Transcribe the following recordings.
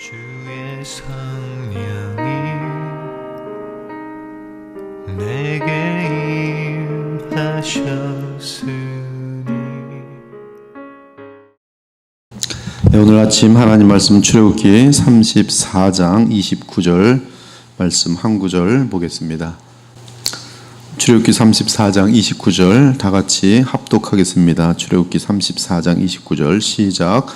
주의 성령이 내게 임하셨으니. 오늘 아침 하나님 말씀 출애굽기 34장 29절 말씀 한 구절 보겠습니다. 출애굽기 34장 29절 다 같이 합독하겠습니다. 출애굽기 34장 29절 시작.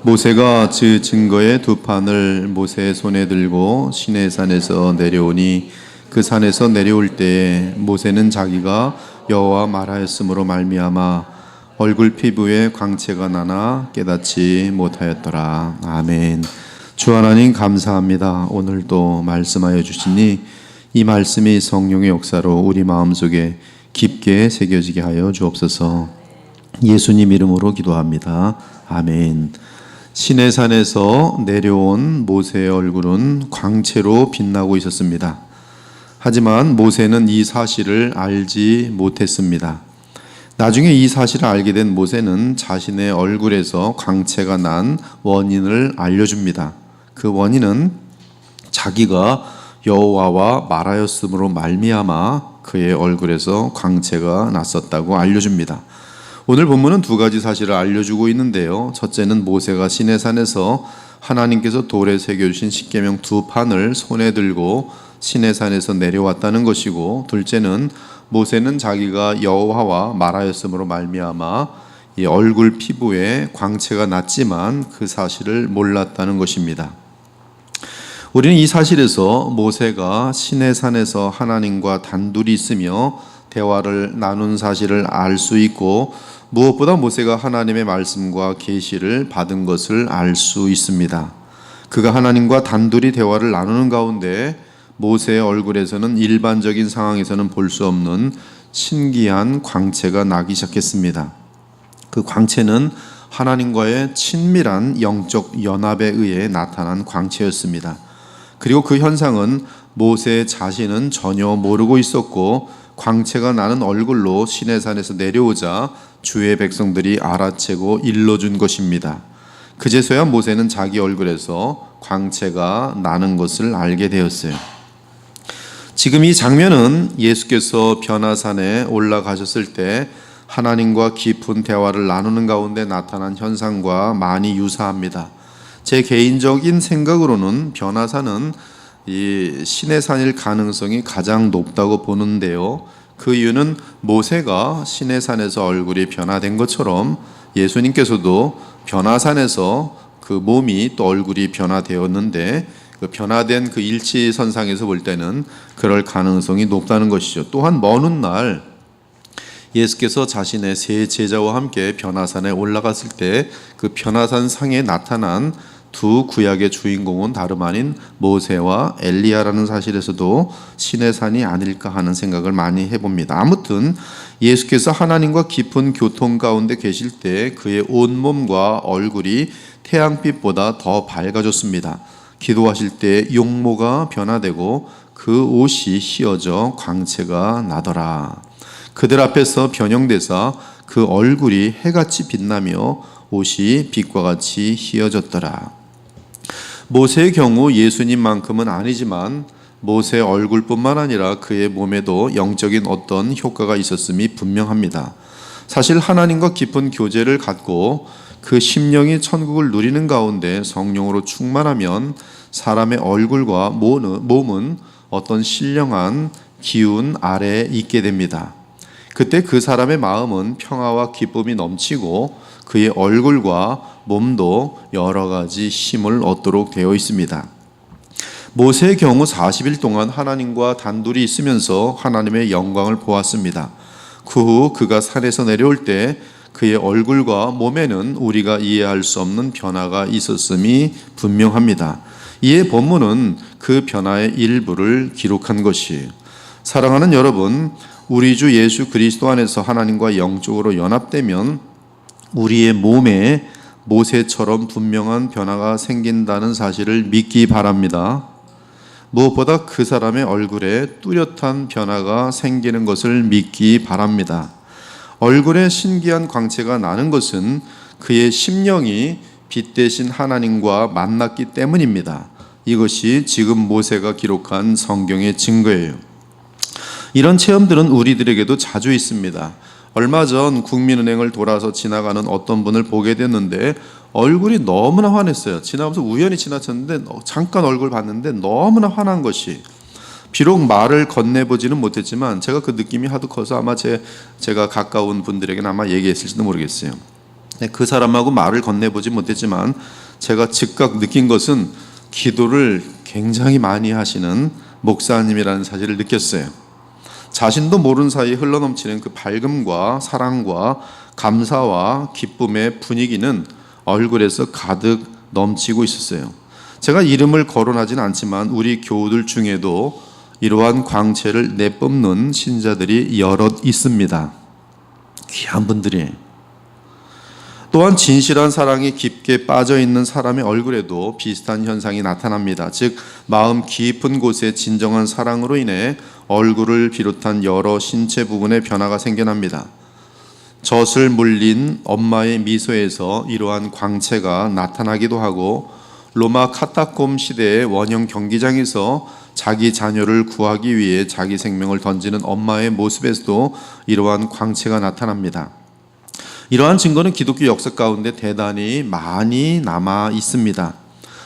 모세가 그 증거의 두 판을 모세의 손에 들고 시내산에서 내려오니 그 산에서 내려올 때에 모세는 자기가 여호와 말하였으므로 말미암아 얼굴 피부에 광채가 나나 깨닫지 못하였더라. 아멘. 주 하나님 감사합니다. 오늘도 말씀하여 주시니 이 말씀이 성령의 역사로 우리 마음속에 깊게 새겨지게 하여 주옵소서. 예수님 이름으로 기도합니다. 아멘. 시내산에서 내려온 모세의 얼굴은 광채로 빛나고 있었습니다. 하지만 모세는 이 사실을 알지 못했습니다. 나중에 이 사실을 알게 된 모세는 자신의 얼굴에서 광채가 난 원인을 알려줍니다. 그 원인은 자기가 여호와와 말하였으므로 말미암아 그의 얼굴에서 광채가 났었다고 알려줍니다. 오늘 본문은 두 가지 사실을 알려주고 있는데요. 첫째는 모세가 시내산에서 하나님께서 돌에 새겨주신 십계명 두 판을 손에 들고 시내산에서 내려왔다는 것이고, 둘째는 모세는 자기가 여호와와 말하였으므로 말미암아 이 얼굴 피부에 광채가 났지만 그 사실을 몰랐다는 것입니다. 우리는 이 사실에서 모세가 시내산에서 하나님과 단둘이 있으며 대화를 나눈 사실을 알 수 있고, 무엇보다 모세가 하나님의 말씀과 계시를 받은 것을 알 수 있습니다. 그가 하나님과 단둘이 대화를 나누는 가운데 모세의 얼굴에서는 일반적인 상황에서는 볼 수 없는 신기한 광채가 나기 시작했습니다. 그 광채는 하나님과의 친밀한 영적 연합에 의해 나타난 광채였습니다. 그리고 그 현상은 모세 자신은 전혀 모르고 있었고, 광채가 나는 얼굴로 시내산에서 내려오자 주의 백성들이 알아채고 일러준 것입니다. 그제서야 모세는 자기 얼굴에서 광채가 나는 것을 알게 되었어요. 지금 이 장면은 예수께서 변화산에 올라가셨을 때 하나님과 깊은 대화를 나누는 가운데 나타난 현상과 많이 유사합니다. 제 개인적인 생각으로는 변화산은 이 시내산일 가능성이 가장 높다고 보는데요. 그 이유는 모세가 시내산에서 얼굴이 변화된 것처럼 예수님께서도 변화산에서 그 몸이 또 얼굴이 변화되었는데, 그 변화된 그 일치선상에서 볼 때는 그럴 가능성이 높다는 것이죠. 또한 먼 훗날 예수께서 자신의 세 제자와 함께 변화산에 올라갔을 때 그 변화산 상에 나타난 두 구약의 주인공은 다름 아닌 모세와 엘리야라는 사실에서도 시내산이 아닐까 하는 생각을 많이 해봅니다. 아무튼 예수께서 하나님과 깊은 교통 가운데 계실 때 그의 온몸과 얼굴이 태양빛보다 더 밝아졌습니다. 기도하실 때 용모가 변화되고 그 옷이 휘어져 광채가 나더라. 그들 앞에서 변형되사 그 얼굴이 해같이 빛나며 옷이 빛과 같이 휘어졌더라. 모세의 경우 예수님만큼은 아니지만 모세의 얼굴뿐만 아니라 그의 몸에도 영적인 어떤 효과가 있었음이 분명합니다. 사실 하나님과 깊은 교제를 갖고 그 심령이 천국을 누리는 가운데 성령으로 충만하면 사람의 얼굴과 몸은 어떤 신령한 기운 아래에 있게 됩니다. 그때 그 사람의 마음은 평화와 기쁨이 넘치고 그의 얼굴과 몸도 여러 가지 힘을 얻도록 되어 있습니다. 모세의 경우 40일 동안 하나님과 단둘이 있으면서 하나님의 영광을 보았습니다. 그 후 그가 산에서 내려올 때 그의 얼굴과 몸에는 우리가 이해할 수 없는 변화가 있었음이 분명합니다. 이에 본문은 그 변화의 일부를 기록한 것이에요. 사랑하는 여러분, 우리 주 예수 그리스도 안에서 하나님과 영적으로 연합되면 우리의 몸에 모세처럼 분명한 변화가 생긴다는 사실을 믿기 바랍니다. 무엇보다 그 사람의 얼굴에 뚜렷한 변화가 생기는 것을 믿기 바랍니다. 얼굴에 신기한 광채가 나는 것은 그의 심령이 빛 대신 하나님과 만났기 때문입니다. 이것이 지금 모세가 기록한 성경의 증거예요. 이런 체험들은 우리들에게도 자주 있습니다. 얼마 전 국민은행을 돌아서 지나가는 어떤 분을 보게 됐는데 얼굴이 너무나 환했어요. 지나면서 우연히 지나쳤는데 잠깐 얼굴 봤는데 너무나 환한 것이, 비록 말을 건네보지는 못했지만 제가 그 느낌이 하도 커서 아마 제가 가까운 분들에게는 아마 얘기했을지도 모르겠어요. 그 사람하고 말을 건네보지 못했지만 제가 즉각 느낀 것은 기도를 굉장히 많이 하시는 목사님이라는 사실을 느꼈어요. 자신도 모르는 사이에 흘러넘치는 그 밝음과 사랑과 감사와 기쁨의 분위기는 얼굴에서 가득 넘치고 있었어요. 제가 이름을 거론하지는 않지만 우리 교우들 중에도 이러한 광채를 내뿜는 신자들이 여럿 있습니다. 귀한 분들이. 또한 진실한 사랑이 깊게 빠져있는 사람의 얼굴에도 비슷한 현상이 나타납니다. 즉 마음 깊은 곳에 진정한 사랑으로 인해 얼굴을 비롯한 여러 신체 부분에 변화가 생겨납니다. 젖을 물린 엄마의 미소에서 이러한 광채가 나타나기도 하고, 로마 카타콤 시대의 원형 경기장에서 자기 자녀를 구하기 위해 자기 생명을 던지는 엄마의 모습에서도 이러한 광채가 나타납니다. 이러한 증거는 기독교 역사 가운데 대단히 많이 남아 있습니다.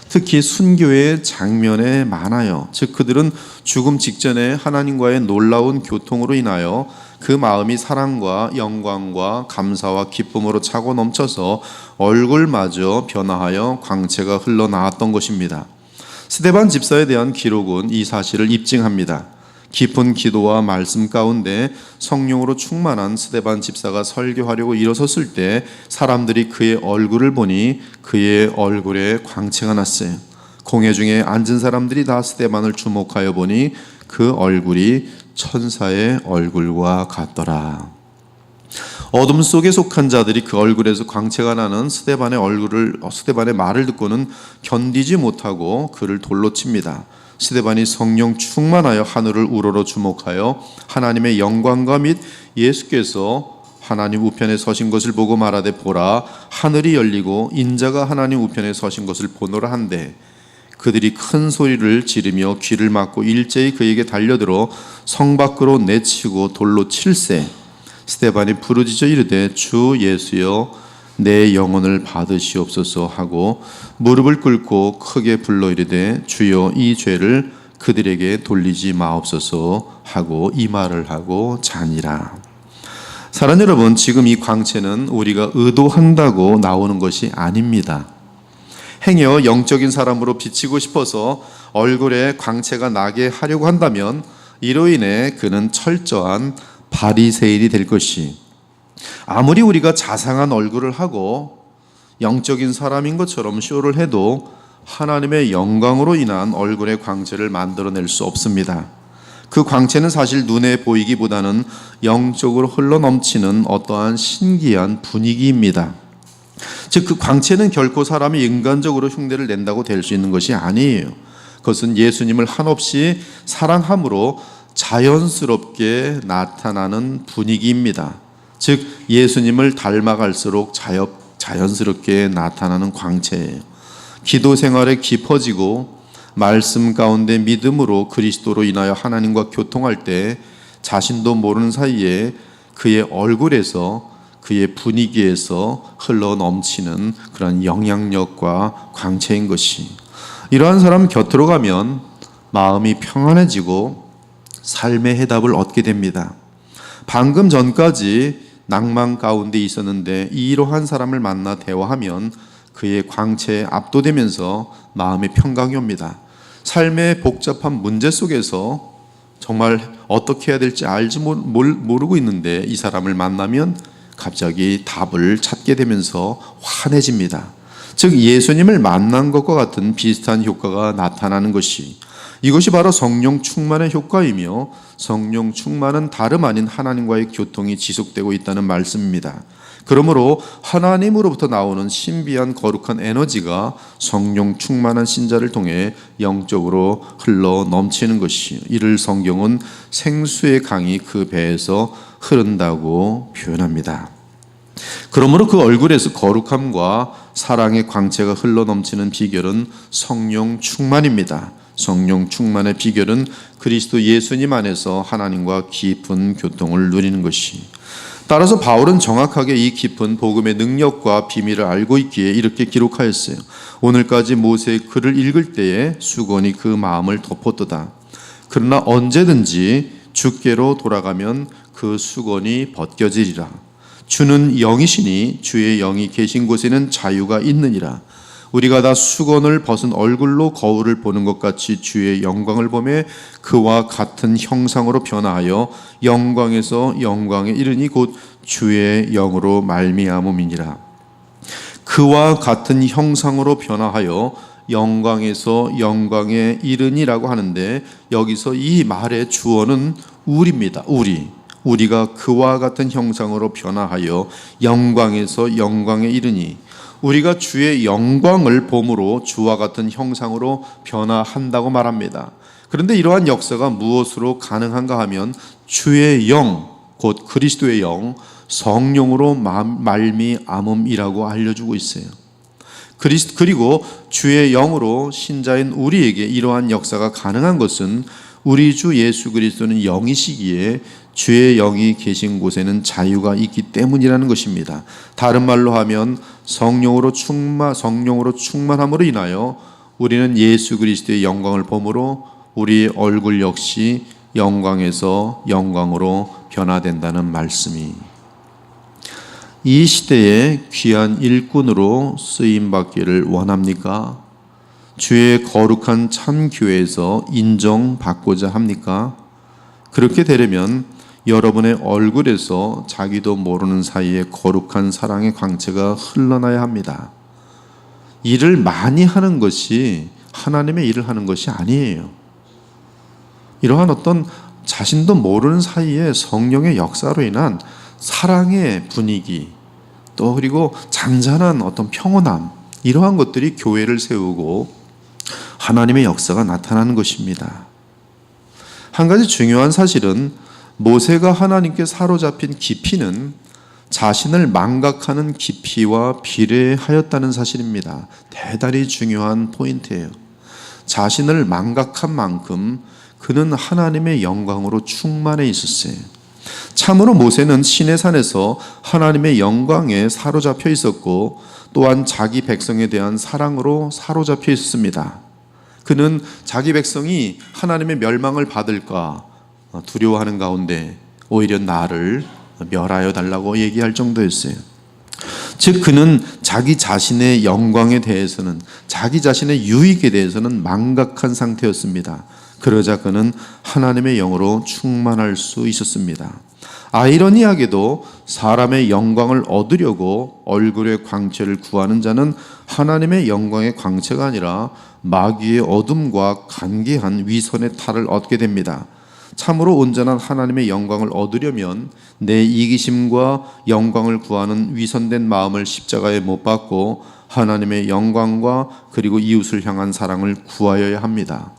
특히 순교의 장면에 많아요. 즉 그들은 죽음 직전에 하나님과의 놀라운 교통으로 인하여 그 마음이 사랑과 영광과 감사와 기쁨으로 차고 넘쳐서 얼굴마저 변화하여 광채가 흘러나왔던 것입니다. 스데반 집사에 대한 기록은 이 사실을 입증합니다. 깊은 기도와 말씀 가운데 성령으로 충만한 스데반 집사가 설교하려고 일어섰을 때 사람들이 그의 얼굴을 보니 그의 얼굴에 광채가 났어요. 공회 중에 앉은 사람들이 다 스데반을 주목하여 보니 그 얼굴이 천사의 얼굴과 같더라. 어둠 속에 속한 자들이 그 얼굴에서 광채가 나는 스데반의 말을 듣고는 견디지 못하고 그를 돌로 칩니다. 스데반이 성령 충만하여 하늘을 우러러 주목하여 하나님의 영광과 및 예수께서 하나님 우편에 서신 것을 보고 말하되, 보라, 하늘이 열리고 인자가 하나님 우편에 서신 것을 보노라 한데, 그들이 큰 소리를 지르며 귀를 막고 일제히 그에게 달려들어 성 밖으로 내치고 돌로 칠세. 스데반이 부르짖어 이르되, 주 예수여 내 영혼을 받으시옵소서 하고 무릎을 꿇고 크게 불러 이르되, 주여 이 죄를 그들에게 돌리지 마옵소서 하고 이 말을 하고 자니라. 사랑하는 여러분, 지금 이 광채는 우리가 의도한다고 나오는 것이 아닙니다. 행여 영적인 사람으로 비치고 싶어서 얼굴에 광채가 나게 하려고 한다면 이로 인해 그는 철저한 바리새인이 될 것이, 아무리 우리가 자상한 얼굴을 하고 영적인 사람인 것처럼 쇼를 해도 하나님의 영광으로 인한 얼굴의 광채를 만들어낼 수 없습니다. 그 광채는 사실 눈에 보이기보다는 영적으로 흘러넘치는 어떠한 신기한 분위기입니다. 즉 그 광채는 결코 사람이 인간적으로 흉내를 낸다고 될 수 있는 것이 아니에요. 그것은 예수님을 한없이 사랑함으로 자연스럽게 나타나는 분위기입니다. 즉 예수님을 닮아갈수록 자연스럽게 나타나는 광채예요. 기도 생활에 깊어지고 말씀 가운데 믿음으로 그리스도로 인하여 하나님과 교통할 때 자신도 모르는 사이에 그의 얼굴에서, 그의 분위기에서 흘러넘치는 그런 영향력과 광채인 것이, 이러한 사람 곁으로 가면 마음이 평안해지고 삶의 해답을 얻게 됩니다. 방금 전까지 낭만 가운데 있었는데 이러한 사람을 만나 대화하면 그의 광채에 압도되면서 마음의 평강이 옵니다. 삶의 복잡한 문제 속에서 정말 어떻게 해야 될지 알지 모르고 있는데 이 사람을 만나면 갑자기 답을 찾게 되면서 환해집니다. 즉 예수님을 만난 것과 같은 비슷한 효과가 나타나는 것이, 이것이 바로 성령 충만의 효과이며, 성령 충만은 다름 아닌 하나님과의 교통이 지속되고 있다는 말씀입니다. 그러므로 하나님으로부터 나오는 신비한 거룩한 에너지가 성령 충만한 신자를 통해 영적으로 흘러 넘치는 것이, 이를 성경은 생수의 강이 그 배에서 흐른다고 표현합니다. 그러므로 그 얼굴에서 거룩함과 사랑의 광채가 흘러넘치는 비결은 성령 충만입니다. 성령 충만의 비결은 그리스도 예수님 안에서 하나님과 깊은 교통을 누리는 것이. 따라서 바울은 정확하게 이 깊은 복음의 능력과 비밀을 알고 있기에 이렇게 기록하였어요. 오늘까지 모세의 글을 읽을 때에 수건이 그 마음을 덮었도다. 그러나 언제든지 주께로 돌아가면 그 수건이 벗겨지리라. 주는 영이시니 주의 영이 계신 곳에는 자유가 있느니라. 우리가 다 수건을 벗은 얼굴로 거울을 보는 것 같이 주의 영광을 보매 그와 같은 형상으로 변화하여 영광에서 영광에 이르니 곧 주의 영으로 말미암음이니라. 그와 같은 형상으로 변화하여 영광에서 영광에 이르니라고 하는데, 여기서 이 말의 주어는 우리입니다. 우리가 그와 같은 형상으로 변화하여 영광에서 영광에 이르니, 우리가 주의 영광을 봄으로 주와 같은 형상으로 변화한다고 말합니다. 그런데 이러한 역사가 무엇으로 가능한가 하면 주의 영, 곧 그리스도의 영, 성령으로 말미암음이라고 알려주고 있어요. 그리고 주의 영으로 신자인 우리에게 이러한 역사가 가능한 것은 우리 주 예수 그리스도는 영이시기에 주의 영이 계신 곳에는 자유가 있기 때문이라는 것입니다. 다른 말로 하면 성령으로 충만함으로 인하여 우리는 예수 그리스도의 영광을 보므로 우리의 얼굴 역시 영광에서 영광으로 변화된다는 말씀이, 이 시대에 귀한 일꾼으로 쓰임받기를 원합니까? 주의 거룩한 참 교회에서 인정받고자 합니까? 그렇게 되려면 여러분의 얼굴에서 자기도 모르는 사이에 거룩한 사랑의 광채가 흘러나야 합니다. 일을 많이 하는 것이 하나님의 일을 하는 것이 아니에요. 이러한 어떤 자신도 모르는 사이에 성령의 역사로 인한 사랑의 분위기, 또 그리고 잔잔한 어떤 평온함, 이러한 것들이 교회를 세우고 하나님의 역사가 나타나는 것입니다. 한 가지 중요한 사실은 모세가 하나님께 사로잡힌 깊이는 자신을 망각하는 깊이와 비례하였다는 사실입니다. 대단히 중요한 포인트예요. 자신을 망각한 만큼 그는 하나님의 영광으로 충만해 있었어요. 참으로 모세는 시내 산에서 하나님의 영광에 사로잡혀 있었고, 또한 자기 백성에 대한 사랑으로 사로잡혀 있었습니다. 그는 자기 백성이 하나님의 멸망을 받을까 두려워하는 가운데 오히려 나를 멸하여 달라고 얘기할 정도였어요. 즉 그는 자기 자신의 영광에 대해서는, 자기 자신의 유익에 대해서는 망각한 상태였습니다. 그러자 그는 하나님의 영으로 충만할 수 있었습니다. 아이러니하게도 사람의 영광을 얻으려고 얼굴의 광채를 구하는 자는 하나님의 영광의 광채가 아니라 마귀의 어둠과 간계한 위선의 탈을 얻게 됩니다. 참으로 온전한 하나님의 영광을 얻으려면 내 이기심과 영광을 구하는 위선된 마음을 십자가에 못 박고 하나님의 영광과 그리고 이웃을 향한 사랑을 구하여야 합니다.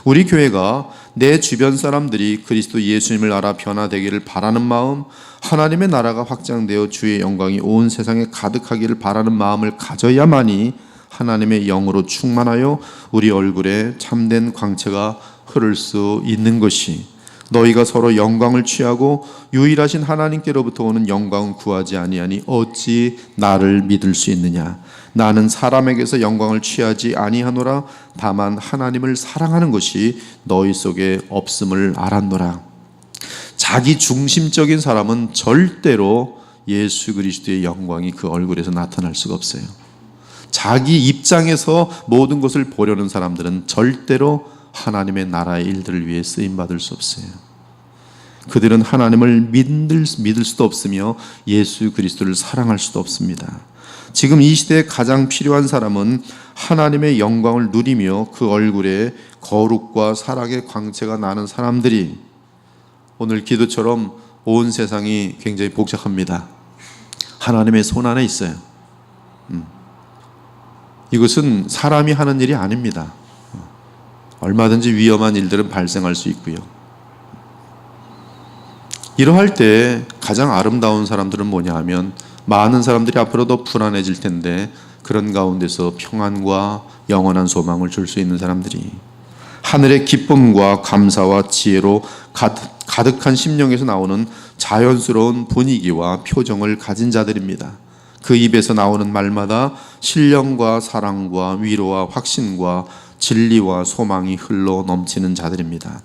우리 교회가 내 주변 사람들이 그리스도 예수님을 알아 변화되기를 바라는 마음, 하나님의 나라가 확장되어 주의 영광이 온 세상에 가득하기를 바라는 마음을 가져야만이 하나님의 영으로 충만하여 우리 얼굴에 참된 광채가 흐를 수 있는 것이, 너희가 서로 영광을 취하고 유일하신 하나님께로부터 오는 영광을 구하지 아니하니 어찌 나를 믿을 수 있느냐? 나는 사람에게서 영광을 취하지 아니하노라. 다만 하나님을 사랑하는 것이 너희 속에 없음을 알았노라. 자기 중심적인 사람은 절대로 예수 그리스도의 영광이 그 얼굴에서 나타날 수가 없어요. 자기 입장에서 모든 것을 보려는 사람들은 절대로 하나님의 나라의 일들을 위해 쓰임받을 수 없어요. 그들은 하나님을 믿을 수도 없으며 예수 그리스도를 사랑할 수도 없습니다. 지금 이 시대에 가장 필요한 사람은 하나님의 영광을 누리며 그 얼굴에 거룩과 사랑의 광채가 나는 사람들이, 오늘 기도처럼 온 세상이 굉장히 복잡합니다. 하나님의 손 안에 있어요. 이것은 사람이 하는 일이 아닙니다. 얼마든지 위험한 일들은 발생할 수 있고요. 이러할 때 가장 아름다운 사람들은 뭐냐 하면 많은 사람들이 앞으로 더 불안해질 텐데 그런 가운데서 평안과 영원한 소망을 줄 수 있는 사람들이 하늘의 기쁨과 감사와 지혜로 가득한 심령에서 나오는 자연스러운 분위기와 표정을 가진 자들입니다. 그 입에서 나오는 말마다 신령과 사랑과 위로와 확신과 진리와 소망이 흘러 넘치는 자들입니다.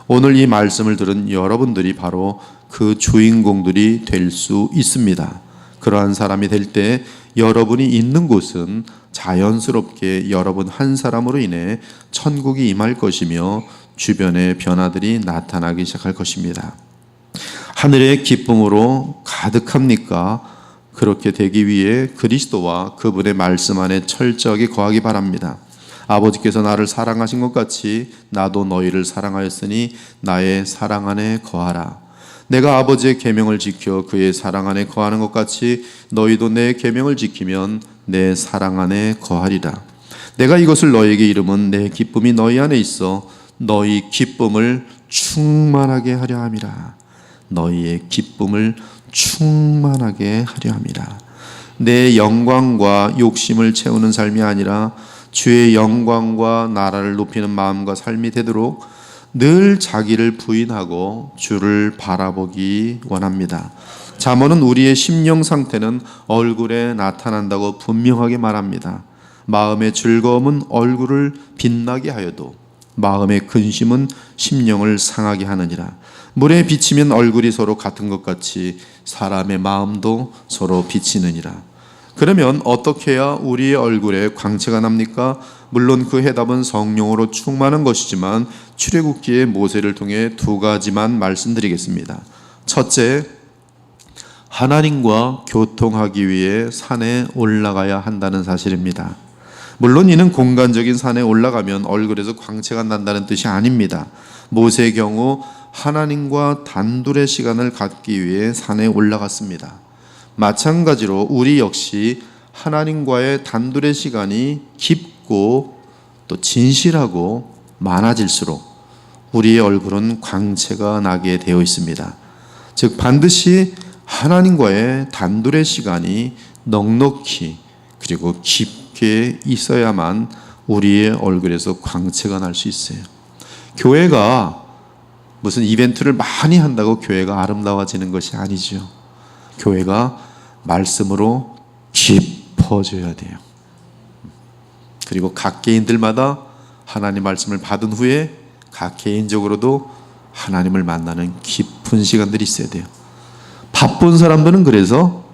오늘 이 말씀을 들은 여러분들이 바로 그 주인공들이 될 수 있습니다. 그러한 사람이 될 때 여러분이 있는 곳은 자연스럽게 여러분 한 사람으로 인해 천국이 임할 것이며 주변의 변화들이 나타나기 시작할 것입니다. 하늘의 기쁨으로 가득합니까? 그렇게 되기 위해 그리스도와 그분의 말씀 안에 철저하게 거하기 바랍니다. 아버지께서 나를 사랑하신 것 같이 나도 너희를 사랑하였으니 나의 사랑 안에 거하라. 내가 아버지의 계명을 지켜 그의 사랑 안에 거하는 것 같이 너희도 내 계명을 지키면 내 사랑 안에 거하리라. 내가 이것을 너희에게 이름은 내 기쁨이 너희 안에 있어 너희 기쁨을 충만하게 하려 함이라. 너희의 기쁨을 충만하게 하려 함이라. 내 영광과 욕심을 채우는 삶이 아니라 주의 영광과 나라를 높이는 마음과 삶이 되도록 늘 자기를 부인하고 주를 바라보기 원합니다. 잠언은 우리의 심령 상태는 얼굴에 나타난다고 분명하게 말합니다. 마음의 즐거움은 얼굴을 빛나게 하여도 마음의 근심은 심령을 상하게 하느니라. 물에 비치면 얼굴이 서로 같은 것 같이 사람의 마음도 서로 비치느니라. 그러면 어떻게 해야 우리의 얼굴에 광채가 납니까? 물론 그 해답은 성령으로 충만한 것이지만 출애굽기의 모세를 통해 두 가지만 말씀드리겠습니다. 첫째, 하나님과 교통하기 위해 산에 올라가야 한다는 사실입니다. 물론 이는 공간적인 산에 올라가면 얼굴에서 광채가 난다는 뜻이 아닙니다. 모세의 경우 하나님과 단둘의 시간을 갖기 위해 산에 올라갔습니다. 마찬가지로 우리 역시 하나님과의 단둘의 시간이 깊고 또 진실하고 많아질수록 우리의 얼굴은 광채가 나게 되어 있습니다. 즉 반드시 하나님과의 단둘의 시간이 넉넉히 그리고 깊게 있어야만 우리의 얼굴에서 광채가 날 수 있어요. 교회가 무슨 이벤트를 많이 한다고 교회가 아름다워지는 것이 아니죠. 교회가 말씀으로 깊어져야 돼요. 그리고 각 개인들마다 하나님 말씀을 받은 후에 각 개인적으로도 하나님을 만나는 깊은 시간들이 있어야 돼요. 바쁜 사람들은 그래서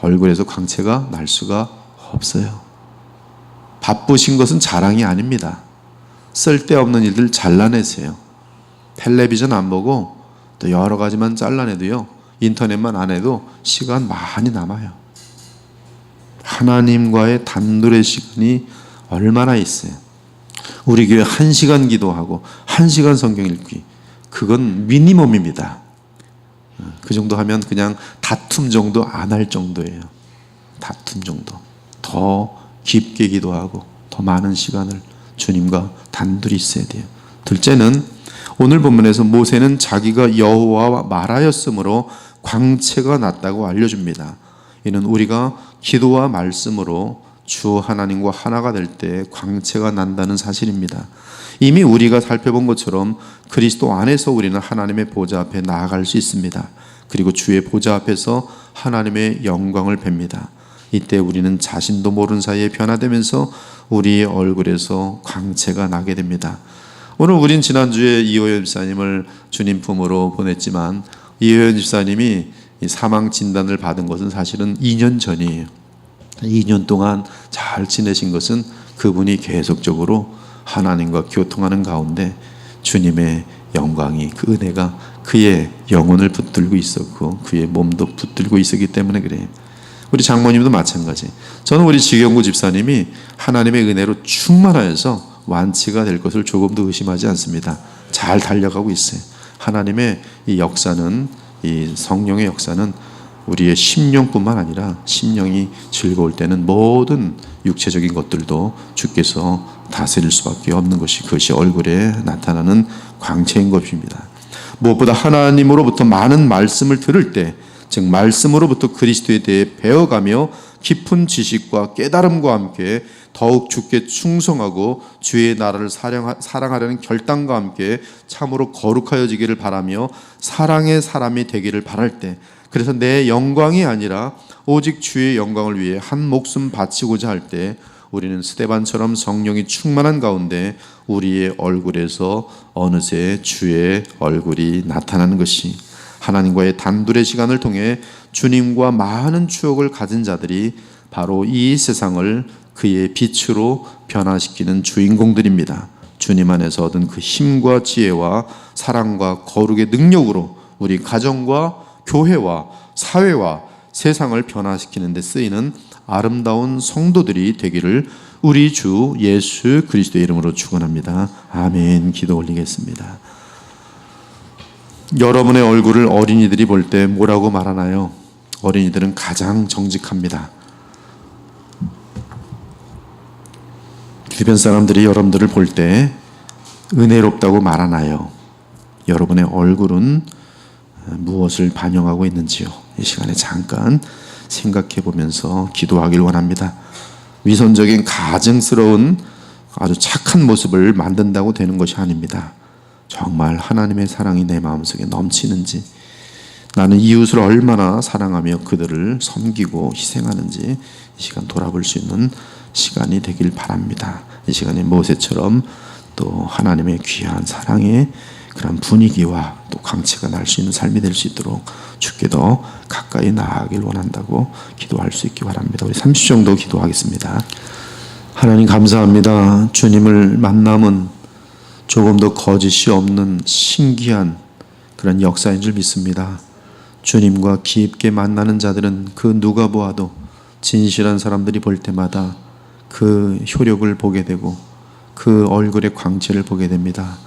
얼굴에서 광채가 날 수가 없어요. 바쁘신 것은 자랑이 아닙니다. 쓸데없는 일들 잘라내세요. 텔레비전 안 보고 또 여러 가지만 잘라내도요, 인터넷만 안 해도 시간 많이 남아요. 하나님과의 단둘의 시간이 얼마나 있어요. 우리 교회 1시간 기도하고 1시간 성경 읽기, 그건 미니멈입니다. 그 정도 하면 그냥 다툼 정도 안 할 정도예요. 다툼 정도. 더 깊게 기도하고 더 많은 시간을 주님과 단둘이 있어야 돼요. 둘째는 오늘 본문에서 모세는 자기가 여호와와 말하였으므로 광채가 났다고 알려줍니다. 이는 우리가 기도와 말씀으로 주 하나님과 하나가 될 때 광채가 난다는 사실입니다. 이미 우리가 살펴본 것처럼 그리스도 안에서 우리는 하나님의 보좌 앞에 나아갈 수 있습니다. 그리고 주의 보좌 앞에서 하나님의 영광을 뵙니다. 이때 우리는 자신도 모르는 사이에 변화되면서 우리의 얼굴에서 광채가 나게 됩니다. 오늘 우린 지난주에 이호연 집사님을 주님 품으로 보냈지만 이호연 집사님이 사망 진단을 받은 것은 사실은 2년 전이에요. 2년 동안 잘 지내신 것은 그분이 계속적으로 하나님과 교통하는 가운데 주님의 영광이, 그 은혜가 그의 영혼을 붙들고 있었고 그의 몸도 붙들고 있었기 때문에 그래요. 우리 장모님도 마찬가지. 저는 우리 지경구 집사님이 하나님의 은혜로 충만하여서 완치가 될 것을 조금도 의심하지 않습니다. 잘 달려가고 있어요. 하나님의 이 역사는, 이 성령의 역사는 우리의 심령뿐만 아니라 심령이 즐거울 때는 모든 육체적인 것들도 주께서 다스릴 수밖에 없는 것이, 그것이 얼굴에 나타나는 광채인 것입니다. 무엇보다 하나님으로부터 많은 말씀을 들을 때, 즉 말씀으로부터 그리스도에 대해 배워가며 깊은 지식과 깨달음과 함께 더욱 주께 충성하고 주의 나라를 사랑하려는 결단과 함께 참으로 거룩하여지기를 바라며 사랑의 사람이 되기를 바랄 때, 그래서 내 영광이 아니라 오직 주의 영광을 위해 한 목숨 바치고자 할 때 우리는 스데반처럼 성령이 충만한 가운데 우리의 얼굴에서 어느새 주의 얼굴이 나타나는 것이, 하나님과의 단둘의 시간을 통해 주님과 많은 추억을 가진 자들이 바로 이 세상을 그의 빛으로 변화시키는 주인공들입니다. 주님 안에서 얻은 그 힘과 지혜와 사랑과 거룩의 능력으로 우리 가정과 교회와 사회와 세상을 변화시키는 데 쓰이는 아름다운 성도들이 되기를 우리 주 예수 그리스도의 이름으로 축원합니다. 아멘. 기도 올리겠습니다. 여러분의 얼굴을 어린이들이 볼 때 뭐라고 말하나요? 어린이들은 가장 정직합니다. 주변 사람들이 여러분들을 볼 때 은혜롭다고 말하나요? 여러분의 얼굴은 무엇을 반영하고 있는지요? 이 시간에 잠깐 생각해 보면서 기도하길 원합니다. 위선적인 가증스러운 아주 착한 모습을 만든다고 되는 것이 아닙니다. 정말 하나님의 사랑이 내 마음속에 넘치는지, 나는 이웃을 얼마나 사랑하며 그들을 섬기고 희생하는지 이 시간 돌아볼 수 있는 시간이 되길 바랍니다. 이 시간에 모세처럼 또 하나님의 귀한 사랑의 그런 분위기와 또 광채가 날 수 있는 삶이 될 수 있도록 주께 더 가까이 나아가길 원한다고 기도할 수 있기 바랍니다. 우리 30초 정도 기도하겠습니다. 하나님 감사합니다. 주님을 만남은 조금 더 거짓이 없는 신기한 그런 역사인 줄 믿습니다. 주님과 깊게 만나는 자들은 그 누가 보아도 진실한 사람들이 볼 때마다 그 효력을 보게 되고 그 얼굴의 광채를 보게 됩니다.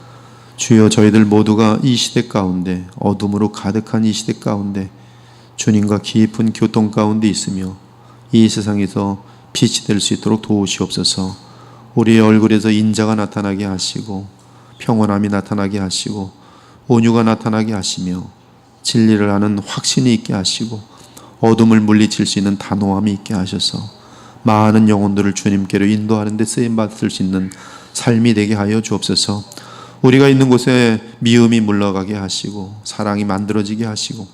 주여, 저희들 모두가 이 시대 가운데, 어둠으로 가득한 이 시대 가운데 주님과 깊은 교통 가운데 있으며 이 세상에서 빛이 될 수 있도록 도우시옵소서. 우리의 얼굴에서 인자가 나타나게 하시고 평온함이 나타나게 하시고 온유가 나타나게 하시며 진리를 아는 확신이 있게 하시고 어둠을 물리칠 수 있는 단호함이 있게 하셔서 많은 영혼들을 주님께로 인도하는 데 쓰임받을 수 있는 삶이 되게 하여 주옵소서. 우리가 있는 곳에 미움이 물러가게 하시고 사랑이 만들어지게 하시고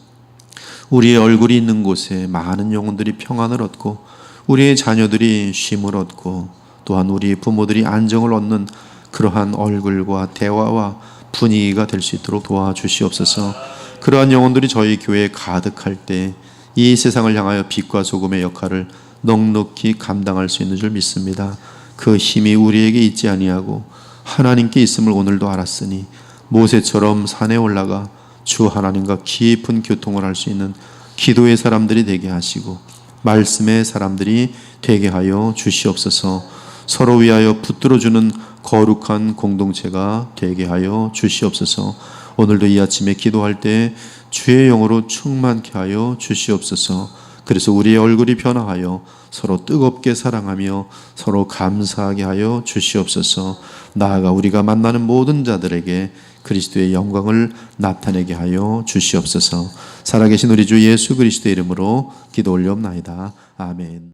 우리의 얼굴이 있는 곳에 많은 영혼들이 평안을 얻고 우리의 자녀들이 쉼을 얻고 또한 우리 부모들이 안정을 얻는 그러한 얼굴과 대화와 분위기가 될 수 있도록 도와주시옵소서. 그러한 영혼들이 저희 교회에 가득할 때 이 세상을 향하여 빛과 소금의 역할을 넉넉히 감당할 수 있는 줄 믿습니다. 그 힘이 우리에게 있지 아니하고 하나님께 있음을 오늘도 알았으니 모세처럼 산에 올라가 주 하나님과 깊은 교통을 할 수 있는 기도의 사람들이 되게 하시고 말씀의 사람들이 되게 하여 주시옵소서. 서로 위하여 붙들어주는 거룩한 공동체가 되게 하여 주시옵소서. 오늘도 이 아침에 기도할 때 주의 영으로 충만케 하여 주시옵소서. 그래서 우리의 얼굴이 변화하여 서로 뜨겁게 사랑하며 서로 감사하게 하여 주시옵소서. 나아가 우리가 만나는 모든 자들에게 그리스도의 영광을 나타내게 하여 주시옵소서. 살아계신 우리 주 예수 그리스도의 이름으로 기도 올려옵나이다. 아멘.